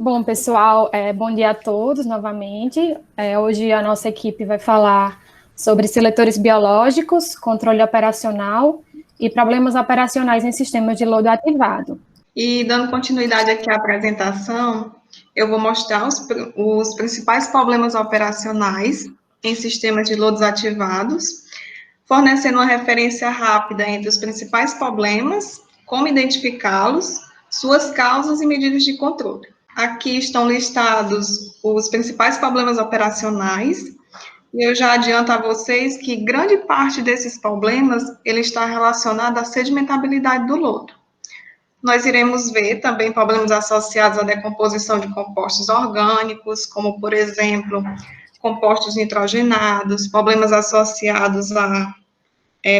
Bom, pessoal, bom dia a todos novamente. Hoje a nossa equipe vai falar sobre seletores biológicos, controle operacional e problemas operacionais em sistemas de lodo ativado. E dando continuidade aqui à apresentação, eu vou mostrar os principais problemas operacionais em sistemas de lodos ativados, fornecendo uma referência rápida entre os principais problemas, como identificá-los, suas causas e medidas de controle. Aqui estão listados os principais problemas operacionais, e eu já adianto a vocês que grande parte desses problemas ele está relacionado à sedimentabilidade do lodo. Nós iremos ver também problemas associados à decomposição de compostos orgânicos, como, por exemplo, compostos nitrogenados, problemas associados a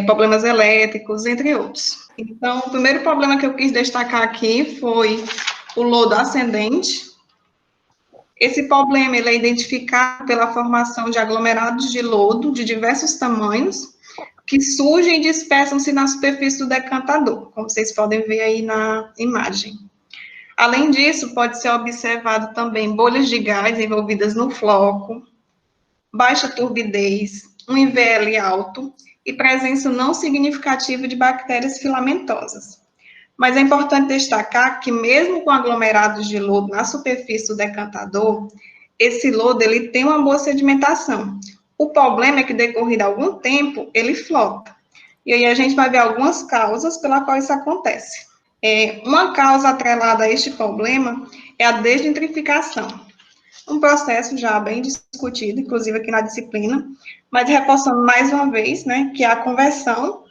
problemas elétricos, entre outros. Então, o primeiro problema que eu quis destacar aqui foi o lodo ascendente. Esse problema ele é identificado pela formação de aglomerados de lodo de diversos tamanhos, que surgem e dispersam-se na superfície do decantador, como vocês podem ver aí na imagem. Além disso, pode ser observado também bolhas de gás envolvidas no floco, baixa turbidez, um IVL alto e presença não significativa de bactérias filamentosas. Mas é importante destacar que mesmo com aglomerados de lodo na superfície do decantador, esse lodo ele tem uma boa sedimentação. O problema é que, decorrido algum tempo, ele flota. E aí a gente vai ver algumas causas pela qual isso acontece. Uma causa atrelada a este problema é a desnitrificação. Um processo já bem discutido, inclusive aqui na disciplina, mas reforçando mais uma vez, né, que é a conversão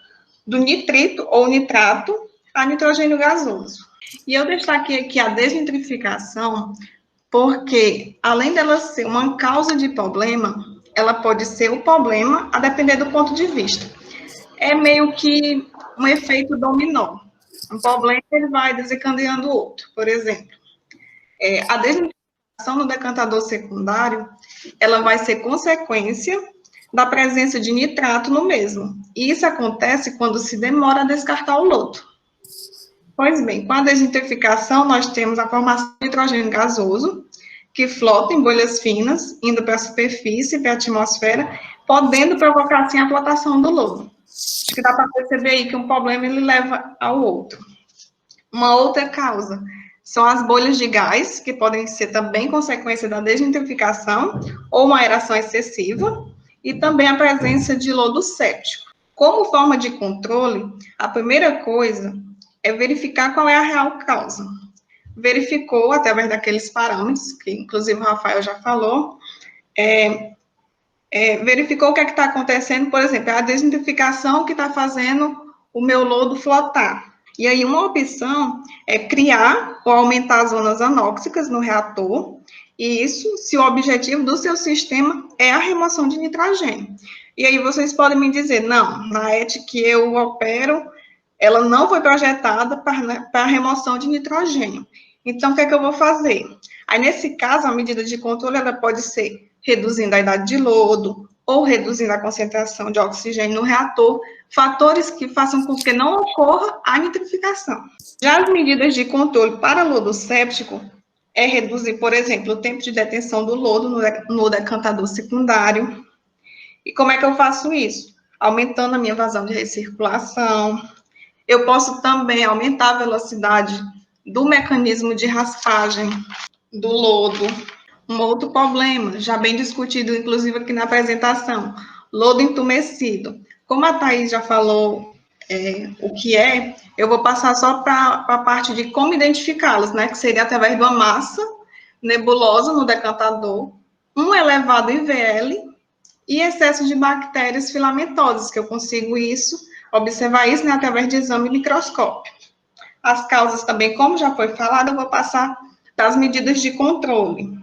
do nitrito ou nitrato a nitrogênio gasoso. E eu destaquei aqui a desnitrificação porque, além dela ser uma causa de problema, ela pode ser o problema a depender do ponto de vista. É meio que um efeito dominó. Um problema ele vai desencadeando o outro. Por exemplo, a desnitrificação no decantador secundário, ela vai ser consequência da presença de nitrato no mesmo. E isso acontece quando se demora a descartar o lodo. Pois bem, com a desnitrificação, nós temos a formação de nitrogênio gasoso, que flota em bolhas finas, indo para a superfície, para a atmosfera, podendo provocar, assim, a flotação do lodo. Acho que dá para perceber aí que um problema ele leva ao outro. Uma outra causa são as bolhas de gás, que podem ser também consequência da desnitrificação ou uma aeração excessiva, e também a presença de lodo séptico. Como forma de controle, a primeira coisa é verificar qual é a real causa. Verificou, através daqueles parâmetros, que inclusive o Rafael já falou, verificou o que é que está acontecendo, por exemplo, é a desnitrificação que está fazendo o meu lodo flotar. E aí uma opção é criar ou aumentar as zonas anóxicas no reator, e isso se o objetivo do seu sistema é a remoção de nitrogênio. E aí vocês podem me dizer, não, na ET que eu opero, ela não foi projetada para a remoção de nitrogênio. Então, o que é que eu vou fazer? Aí, nesse caso, a medida de controle, ela pode ser reduzindo a idade de lodo, ou reduzindo a concentração de oxigênio no reator, fatores que façam com que não ocorra a nitrificação. Já as medidas de controle para lodo séptico é reduzir, por exemplo, o tempo de detenção do lodo no decantador secundário. E como é que eu faço isso? Aumentando a minha vazão de recirculação. Eu posso também aumentar a velocidade do mecanismo de raspagem do lodo. Um outro problema, já bem discutido, inclusive aqui na apresentação, lodo entumecido. Como a Thaís já falou o que é, eu vou passar só para a parte de como identificá-los, né? Que seria através de uma massa nebulosa no decantador, um elevado IVL e excesso de bactérias filamentosas, que eu consigo observar isso, né, através de exame microscópio. As causas também, como já foi falado, eu vou passar das medidas de controle.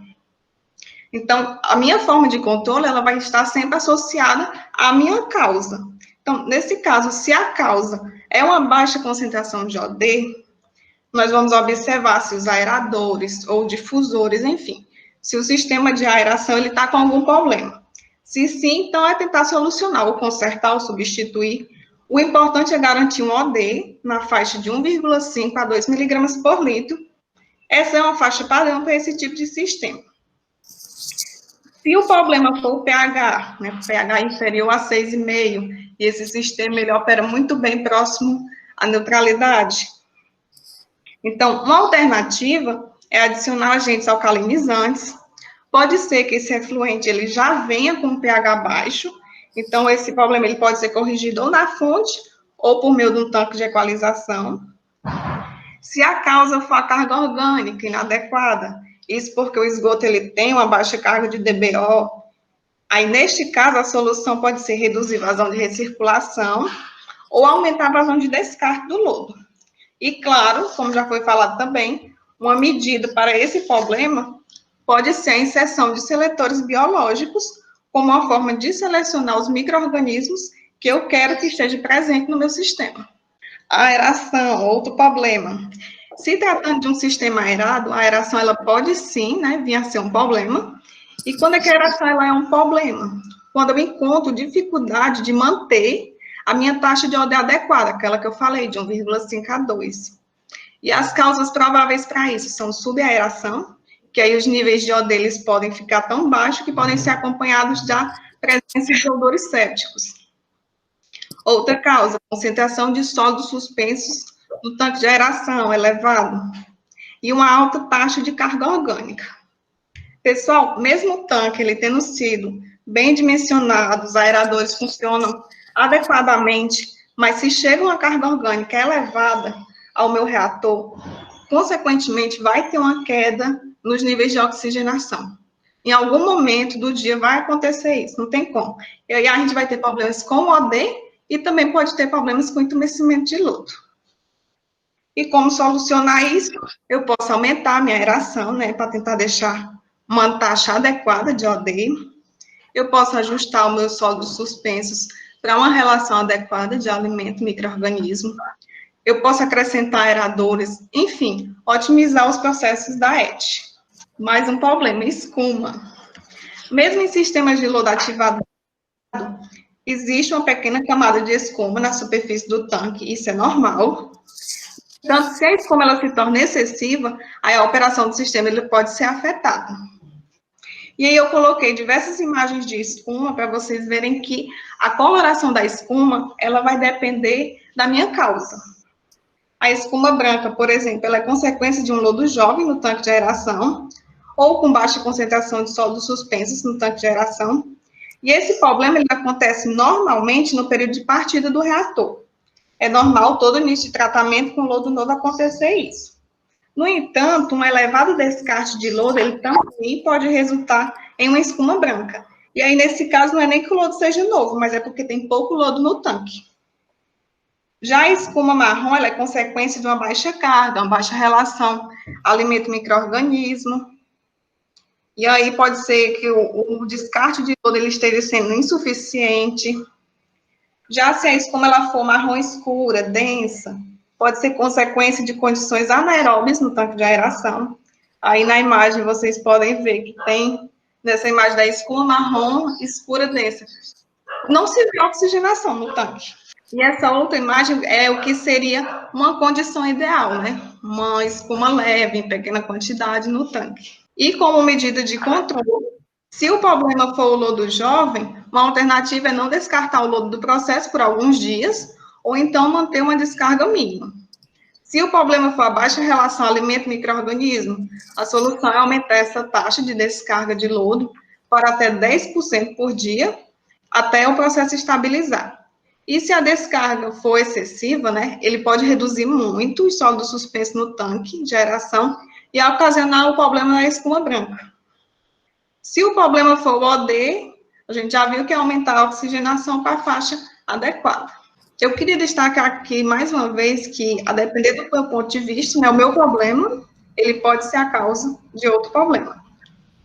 Então, a minha forma de controle, ela vai estar sempre associada à minha causa. Então, nesse caso, se a causa é uma baixa concentração de OD, nós vamos observar se os aeradores ou difusores, enfim, se o sistema de aeração está com algum problema. Se sim, então é tentar solucionar, ou consertar, ou substituir. O importante é garantir um OD na faixa de 1,5 a 2 miligramas por litro, Essa é uma faixa padrão para esse tipo de sistema. Se o problema for o pH, né, pH inferior a 6,5, e esse sistema ele opera muito bem próximo à neutralidade. Então, uma alternativa é adicionar agentes alcalinizantes. Pode ser que esse efluente ele já venha com pH baixo, então esse problema ele pode ser corrigido ou na fonte ou por meio de um tanque de equalização. Se a causa for a carga orgânica inadequada, isso porque o esgoto ele tem uma baixa carga de DBO, aí neste caso a solução pode ser reduzir a vazão de recirculação ou aumentar a vazão de descarte do lodo. E claro, como já foi falado também, uma medida para esse problema pode ser a inserção de seletores biológicos como uma forma de selecionar os micro-organismos que eu quero que esteja presente no meu sistema. A aeração, outro problema. Se tratando de um sistema aerado, a aeração ela pode sim, né, vir a ser um problema. E quando é que a aeração ela é um problema? Quando eu encontro dificuldade de manter a minha taxa de OD adequada, aquela que eu falei, de 1,5 a 2. E as causas prováveis para isso são subaeração, que aí os níveis de OD eles podem ficar tão baixos que podem ser acompanhados da presença de odores sépticos. Outra causa, concentração de sólidos suspensos no tanque de aeração elevado e uma alta taxa de carga orgânica. Pessoal, mesmo o tanque ele tendo sido bem dimensionado, os aeradores funcionam adequadamente, mas se chega uma carga orgânica elevada ao meu reator, consequentemente vai ter uma queda nos níveis de oxigenação. Em algum momento do dia vai acontecer isso, não tem como. E aí a gente vai ter problemas com o OD e também pode ter problemas com entumecimento de lodo. E como solucionar isso? Eu posso aumentar a minha aeração, né, para tentar deixar uma taxa adequada de OD. Eu posso ajustar os meus sólidos suspensos para uma relação adequada de alimento e micro-organismo. Eu posso acrescentar aeradores, enfim, otimizar os processos da ET. Mais um problema, escuma. Mesmo em sistemas de lodo ativado, existe uma pequena camada de escuma na superfície do tanque, isso é normal. Então, se a escuma ela se torna excessiva, aí a operação do sistema ele pode ser afetada. E aí eu coloquei diversas imagens de escuma para vocês verem que a coloração da escuma, ela vai depender da minha causa. A escuma branca, por exemplo, ela é consequência de um lodo jovem no tanque de aeração, ou com baixa concentração de sólidos suspensos no tanque de aeração. E esse problema ele acontece normalmente no período de partida do reator. É normal todo início de tratamento com lodo novo acontecer isso. No entanto, um elevado descarte de lodo, ele também pode resultar em uma escuma branca. E aí, nesse caso, não é nem que o lodo seja novo, mas é porque tem pouco lodo no tanque. Já a escuma marrom, ela é consequência de uma baixa carga, uma baixa relação alimento-micro-organismo. E aí pode ser que o descarte de lodo ele esteja sendo insuficiente. Já se a escuma ela for marrom escura, densa, pode ser consequência de condições anaeróbias no tanque de aeração. Aí na imagem vocês podem ver que tem, nessa imagem da escuma marrom escura densa. Não se vê oxigenação no tanque. E essa outra imagem é o que seria uma condição ideal, né? Uma espuma leve, em pequena quantidade, no tanque. E como medida de controle, se o problema for o lodo jovem, uma alternativa é não descartar o lodo do processo por alguns dias, ou então manter uma descarga mínima. Se o problema for a baixa relação alimento-micro-organismo, a solução é aumentar essa taxa de descarga de lodo para até 10% por dia, até o processo estabilizar. E se a descarga for excessiva, né, ele pode reduzir muito os sólidos suspensos no tanque de aeração e ocasionar o problema na escuma branca. Se o problema for o OD, a gente já viu que é aumentar a oxigenação para a faixa adequada. Eu queria destacar aqui, mais uma vez, que, a depender do meu ponto de vista, né, o meu problema, ele pode ser a causa de outro problema.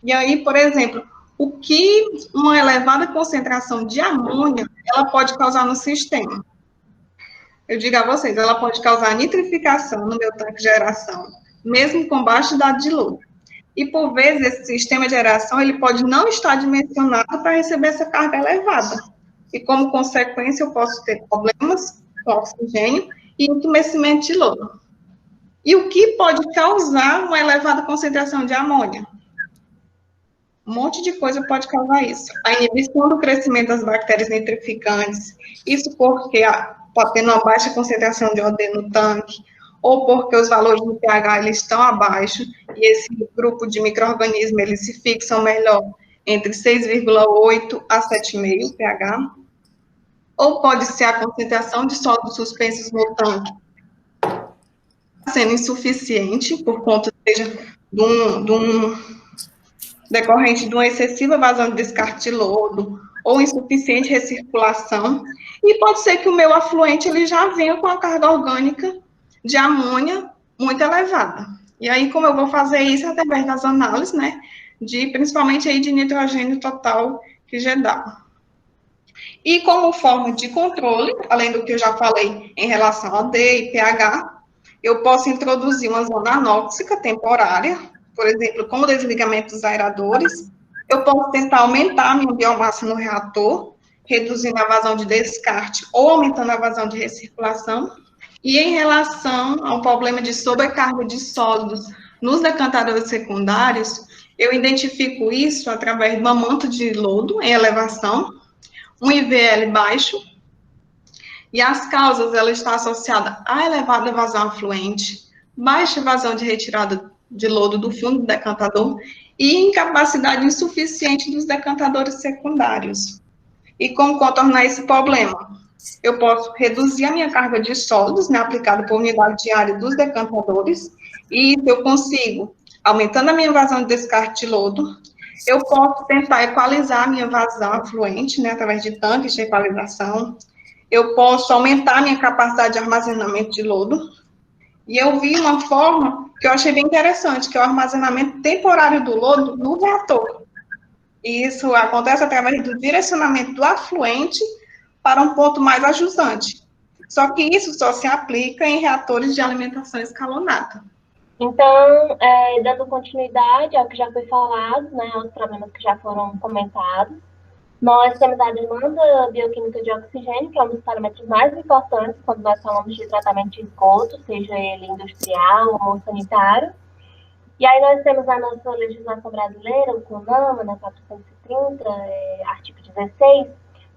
E aí, por exemplo, o que uma elevada concentração de amônia, ela pode causar no sistema? Eu digo a vocês, ela pode causar nitrificação no meu tanque de aeração, mesmo com baixa idade de lodo. E, por vezes, esse sistema de aeração, ele pode não estar dimensionado para receber essa carga elevada. E, como consequência, eu posso ter problemas com oxigênio e entumecimento de lodo. E o que pode causar uma elevada concentração de amônia? Um monte de coisa pode causar isso. A inibição do crescimento das bactérias nitrificantes, isso porque está tendo uma baixa concentração de OD no tanque, ou porque os valores do pH eles estão abaixo, e esse grupo de micro-organismos eles se fixam melhor entre 6,8 a 7,5 pH, ou pode ser a concentração de sólidos suspensos no tanque sendo insuficiente, por conta, seja, decorrente de uma excessiva vazão de descarte de lodo, ou insuficiente recirculação, e pode ser que o meu afluente ele já venha com a carga orgânica de amônia muito elevada. E aí, como eu vou fazer isso através das análises, né, principalmente aí de nitrogênio total que já dá. E como forma de controle, além do que eu já falei em relação ao D e pH, eu posso introduzir uma zona anóxica temporária, por exemplo, com o desligamento dos aeradores. Eu posso tentar aumentar a minha biomassa no reator, reduzindo a vazão de descarte ou aumentando a vazão de recirculação. E em relação ao problema de sobrecarga de sólidos nos decantadores secundários, eu identifico isso através de uma manta de lodo em elevação, um IVL baixo, e as causas, ela está associada à elevada vazão afluente, baixa vazão de retirada de lodo do fundo do decantador e incapacidade insuficiente dos decantadores secundários. E como contornar esse problema? Eu posso reduzir a minha carga de sólidos, né, aplicada por unidade diária dos decantadores, e eu consigo, aumentando a minha vazão de descarte de lodo, eu posso tentar equalizar a minha vazão afluente, né, através de tanques de equalização. Eu posso aumentar a minha capacidade de armazenamento de lodo. E eu vi uma forma que eu achei bem interessante, que é o armazenamento temporário do lodo no reator. E isso acontece através do direcionamento do afluente para um ponto mais ajustante. Só que isso só se aplica em reatores de alimentação escalonada. Então, dando continuidade ao que já foi falado, né, aos problemas que já foram comentados, nós temos a demanda bioquímica de oxigênio, que é um dos parâmetros mais importantes quando nós falamos de tratamento de esgoto, seja ele industrial ou sanitário. E aí nós temos a nossa legislação brasileira, o CONAMA, na 430, artigo 16,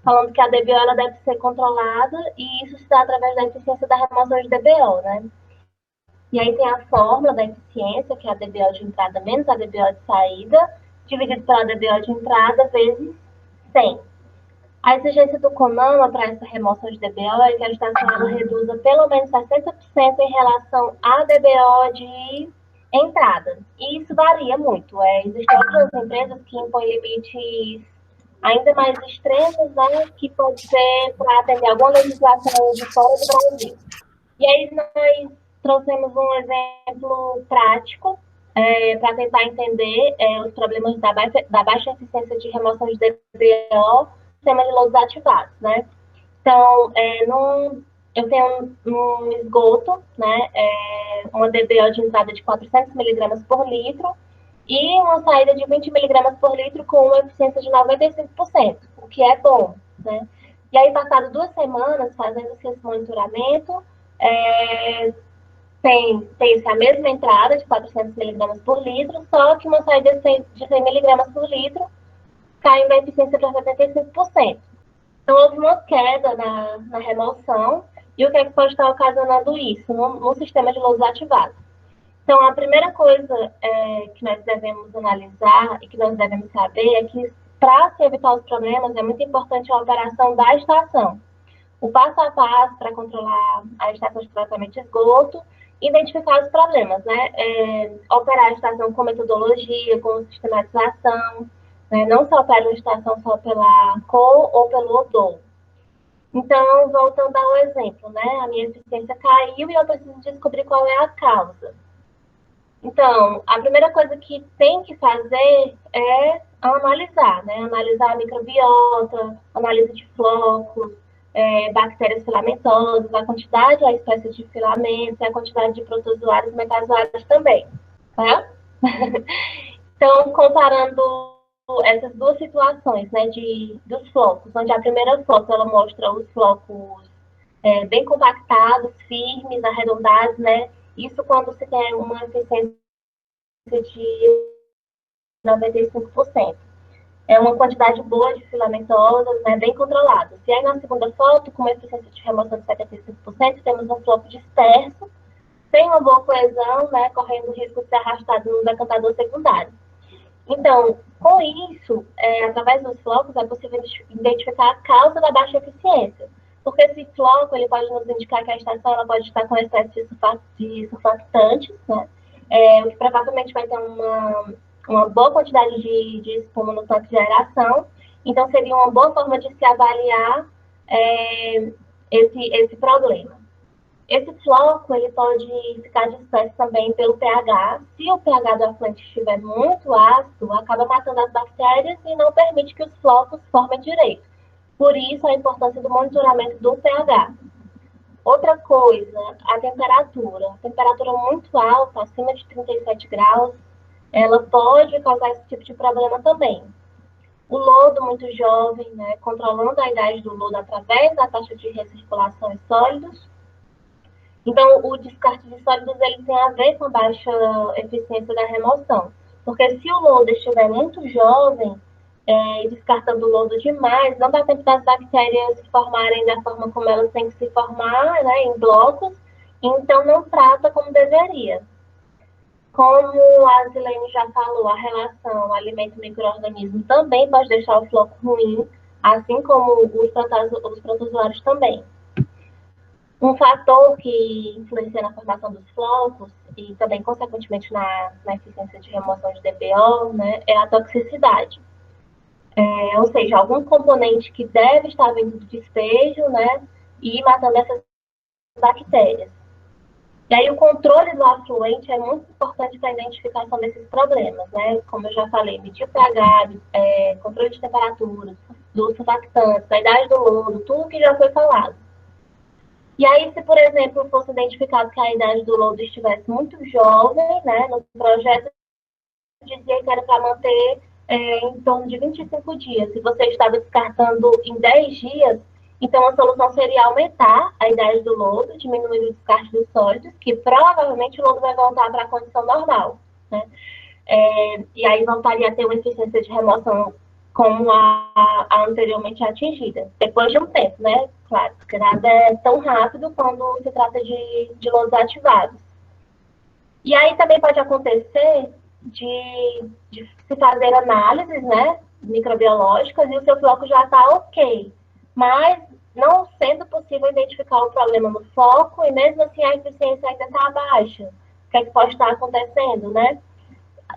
falando que a DBO ela deve ser controlada e isso se dá através da eficiência da remoção de DBO, né? E aí tem a fórmula da eficiência, que é a DBO de entrada menos a DBO de saída, dividido pela DBO de entrada vezes 100. A exigência do CONAMA para essa remoção de DBO é que a estação reduza pelo menos 60% em relação à DBO de entrada. E isso varia muito. Existem outras empresas que impõem limites ainda mais extremos, né, que pode ser para atender alguma legislação de fora do Brasil. E aí nós trouxemos um exemplo prático para tentar entender os problemas da baixa eficiência de remoção de DBO no sistema de lodos ativados, né? Então, eu tenho um esgoto, né, uma DBO de entrada de 400 miligramas por litro e uma saída de 20 miligramas por litro com uma eficiência de 95%, o que é bom, né? E aí, passado 2 semanas, fazendo esse monitoramento, tem-se a mesma entrada de 400 miligramas por litro, só que uma saída de 100 miligramas por litro, caindo a eficiência para 75%. Então, houve uma queda na remoção, e o que é que pode estar ocasionando isso no sistema de lodos ativados? Então, a primeira coisa que nós devemos analisar e que nós devemos saber é que, para se evitar os problemas, é muito importante a operação da estação. O passo a passo para controlar a estação de tratamento de esgoto, identificar os problemas, né? Operar a estação com metodologia, com sistematização, né? Não só opera a estação só pela cor ou pelo odor. Então, voltando ao exemplo, né? A minha eficiência caiu e eu preciso descobrir qual é a causa. Então, a primeira coisa que tem que fazer é analisar, né? Analisar a microbiota, análise de flocos, bactérias filamentosas, a quantidade, a espécie de filamentos, a quantidade de protozoários e metazoários também, tá? Então, comparando essas duas situações, né, dos flocos, onde a primeira foto, ela mostra os flocos bem compactados, firmes, arredondados, né, Isso quando se tem uma eficiência de 95%. É uma quantidade boa de filamentosas, né, bem controlada. Se aí na segunda foto, com uma eficiência de remoção de 75%, temos um floco disperso, sem uma boa coesão, né, correndo o risco de ser arrastado no decantador secundário. Então, com isso, através dos flocos, é possível identificar a causa da baixa eficiência. Porque esse floco ele pode nos indicar que a estação ela pode estar com excesso de surfactantes, né? O que provavelmente vai ter uma boa quantidade de espuma no tanque de aeração. Então, seria uma boa forma de se avaliar esse problema. Esse floco ele pode ficar disperso também pelo pH. Se o pH do afluente estiver muito ácido, acaba matando as bactérias e não permite que os flocos formem direito. Por isso, a importância do monitoramento do pH. Outra coisa, a temperatura. A temperatura muito alta, acima de 37 graus, ela pode causar esse tipo de problema também. O lodo muito jovem, né, controlando a idade do lodo através da taxa de recirculação em sólidos. Então, o descarte de sólidos ele tem a ver com a baixa eficiência da remoção. Porque se o lodo estiver muito jovem, descartando o lodo demais, não dá tempo das bactérias se formarem da forma como elas têm que se formar, né, em blocos, então não trata como deveria. Como a Zilene já falou, a relação alimento-micro-organismo também pode deixar o floco ruim, assim como os protozoários também. Um fator que influencia na formação dos flocos e também, consequentemente, na eficiência de remoção de DBO, né, é a toxicidade. Ou seja, algum componente que deve estar vindo do despejo, né, e matando essas bactérias. E aí o controle do afluente é muito importante para a identificação desses problemas, né? Como eu já falei, medir o pH, controle de temperatura, dos surfactantes, da idade do lodo, tudo que já foi falado. E aí, se, por exemplo, fosse identificado que a idade do lodo estivesse muito jovem, né, no projeto dizia que era para manter em torno de 25 dias. Se você estava descartando em 10 dias, então a solução seria aumentar a idade do lodo, diminuindo o descarte dos sólidos, que provavelmente o lodo vai voltar para a condição normal, né? E aí voltaria a ter uma eficiência de remoção como a anteriormente atingida. Depois de um tempo, né? Claro, porque nada é tão rápido quando se trata de lodos ativados. E aí também pode acontecer de se fazer análises, né, microbiológicas, e o seu floco já está ok. Mas não sendo possível identificar o problema no floco, e mesmo assim a eficiência ainda está baixa. O que é que pode estar acontecendo, né?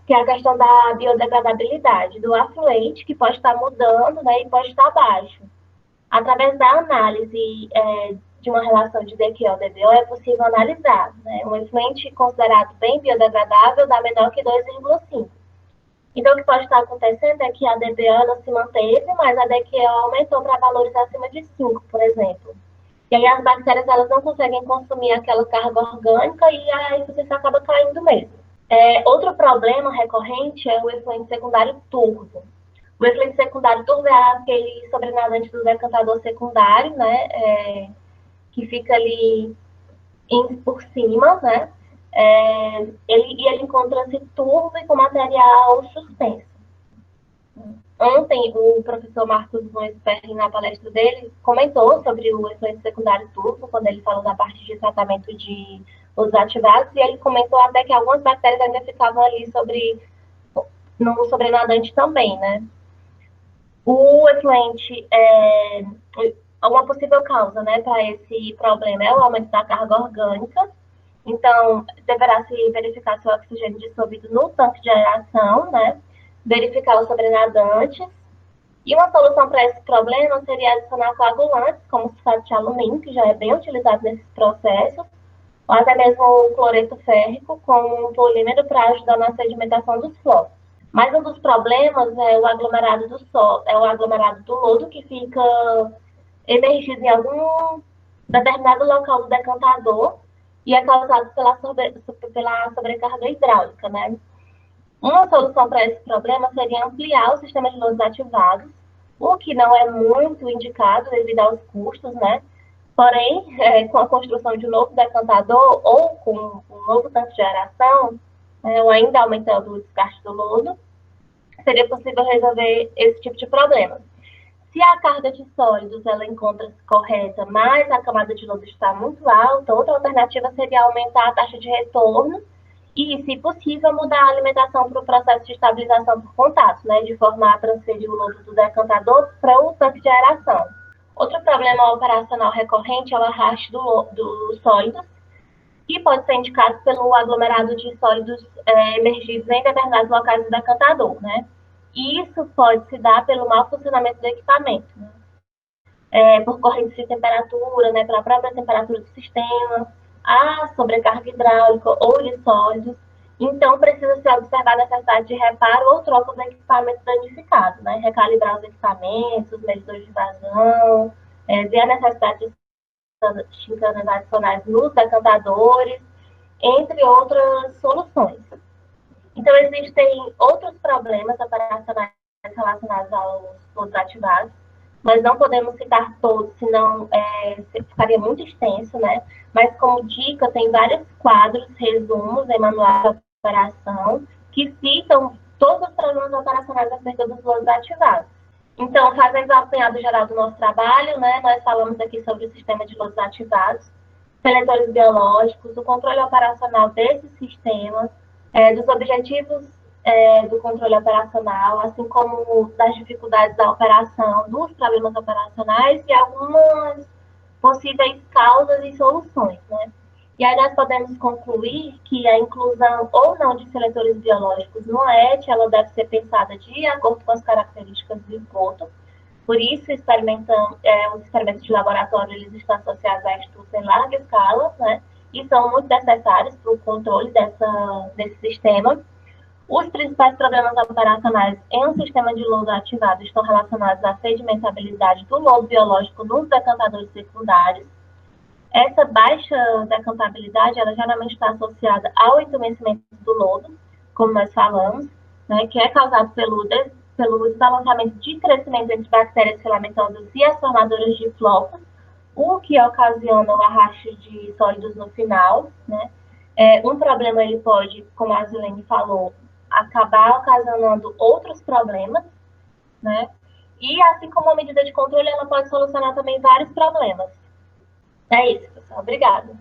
Que é a questão da biodegradabilidade do afluente, que pode estar mudando, né, e pode estar baixo. Através da análise de uma relação de DQO-DBO, é possível analisar, né, um efluente considerado bem biodegradável dá menor que 2,5. Então, o que pode estar acontecendo é que a DBO não se manteve, mas a DQO aumentou para valores acima de 5, por exemplo. E aí as bactérias elas não conseguem consumir aquela carga orgânica e a eficiência acaba caindo mesmo. Outro problema recorrente é o efluente secundário turvo. O efluente secundário turvo é aquele sobrenadante do decantador secundário, né, que fica ali por cima, né? Ele encontra-se turvo e com material suspenso. Ontem, o professor Marcos Gomes-Perrin, na palestra dele, comentou sobre o efluente secundário turvo, quando ele falou da parte de tratamento de lodos ativados, e ele comentou até que algumas bactérias ainda ficavam ali no sobrenadante também, né? O efluente uma possível causa, né, para esse problema é o aumento da carga orgânica. Então, deverá se verificar se o oxigênio dissolvido no tanque de aeração, né, verificar os sobrenadantes. E uma solução para esse problema seria adicionar coagulantes, como o sulfato de alumínio, que já é bem utilizado nesses processos, ou até mesmo o cloreto férrico, como um polímero para ajudar na sedimentação dos flocos. Mas um dos problemas é o aglomerado do solo, é o aglomerado do lodo, que fica emergido em algum determinado local do decantador e é causado pela sobrecarga hidráulica, né? Uma solução para esse problema seria ampliar o sistema de lodos ativados, o que não é muito indicado devido aos custos, né? Porém, com a construção de um novo decantador ou com um novo tanque de aeração, ou ainda aumentando o descarte do lodo, seria possível resolver esse tipo de problema. Se a carga de sólidos ela encontra-se correta, mas a camada de lodo está muito alta, outra alternativa seria aumentar a taxa de retorno e, se possível, mudar a alimentação para o processo de estabilização por contato, né, de forma a transferir o lodo do decantador para o tanque de aeração. Outro problema operacional recorrente é o arraste dos sólidos, que pode ser indicado pelo aglomerado de sólidos emergidos em determinados locais do decantador, né? E isso pode se dar pelo mau funcionamento do equipamento, né? Por correntes de temperatura, né, pela própria temperatura do sistema, a sobrecarga hidráulica ou de sólidos. Então, precisa se observar a necessidade de reparo ou troca do equipamento danificado, né? Recalibrar os equipamentos, os medidores de vazão, ver a necessidade de xincanas adicionais nos decantadores, entre outras soluções. Então, existem outros problemas operacionais relacionados aos lodos ativados. Nós não podemos citar todos, senão ficaria muito extenso, né? Mas, como dica, tem vários quadros, resumos em manual de operação, que citam todos os problemas operacionais acerca dos lodos ativados. Então, fazendo o apanhado geral do nosso trabalho, né, nós falamos aqui sobre o sistema de lodos ativados, seletores biológicos, o controle operacional desses sistemas, dos objetivos do controle operacional, assim como das dificuldades da operação, dos problemas operacionais e algumas possíveis causas e soluções, né? E aí nós podemos concluir que a inclusão ou não de seletores biológicos no AET, ela deve ser pensada de acordo com as características do esgoto. Por isso, os experimentos de laboratório eles estão associados a estudos em larga escala, né? E são muito necessários para o controle desse sistema. Os principais problemas operacionais em um sistema de lodo ativado estão relacionados à sedimentabilidade do lodo biológico nos decantadores secundários. Essa baixa decantabilidade, ela geralmente está associada ao entumecimento do lodo, como nós falamos, né, que é causado pelo desbalanceamento de crescimento entre bactérias filamentosas e as formadoras de flocos, o que ocasiona o arraste de sólidos no final, né? Um problema ele pode, como a Zilene falou, acabar ocasionando outros problemas, né? E assim como a medida de controle, ela pode solucionar também vários problemas. É isso, pessoal. Obrigada.